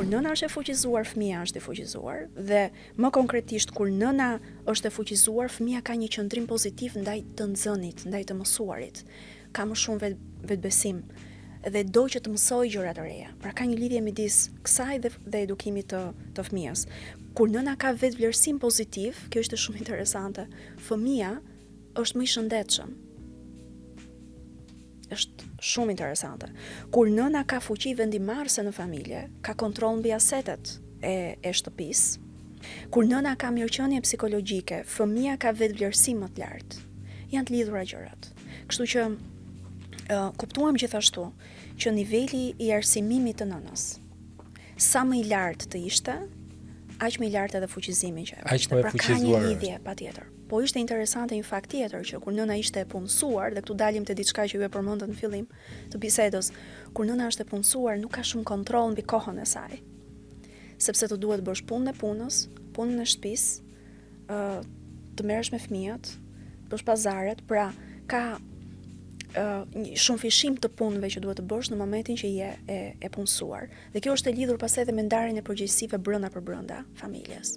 kur nëna është e fuqizuar, fëmia është e fuqizuar, dhe më konkretisht kur nëna është e fuqizuar, fëmia ka një qëndrim pozitiv ndaj të nxënit, ndaj të mësuarit, ka më shumë vetbesim dhe do që të mësoj gjëra të reja. Pra ka një lidhje midis kësaj dhe edukimit të fëmijës. Kur nëna ka vetvlerësim pozitiv, kjo është shumë interesante, fëmia është më i shëndetshëm. Është shumë interesante. Kur nëna ka fuqi vendimarrëse në familje, ka kontroll mbi asetet e shtëpisë, kur nëna ka mirëqenie psikologjike, fëmia ka vetvlerësim më të lartë. Janë të lidhura gjërat. Kështu që kuptuam gjithashtu që niveli i arsimimit të nënës, sa më i lartë të ishte, aq më i lartë edhe fuqizimi që ishte. Pra ka një lidhje patjetër. Po ishte interesante një fakt tjetër që kur nëna ishte e punësuar, dhe këtu dalim te diçka që ju e përmendën në fillim të bisedës, kur nëna është e punësuar, nuk ka shumë kontroll mbi kohën e saj. Sepse të duhet bësh punën e punës, punën e shtëpisë, të merresh me fëmijët, bësh pazaret, pra ka shumë fishim të punëve që duhet të bësh në momentin që je e punësuar. Dhe kjo është e lidhur pastaj edhe me ndarjen e përgjegjësive brenda për brenda familjes.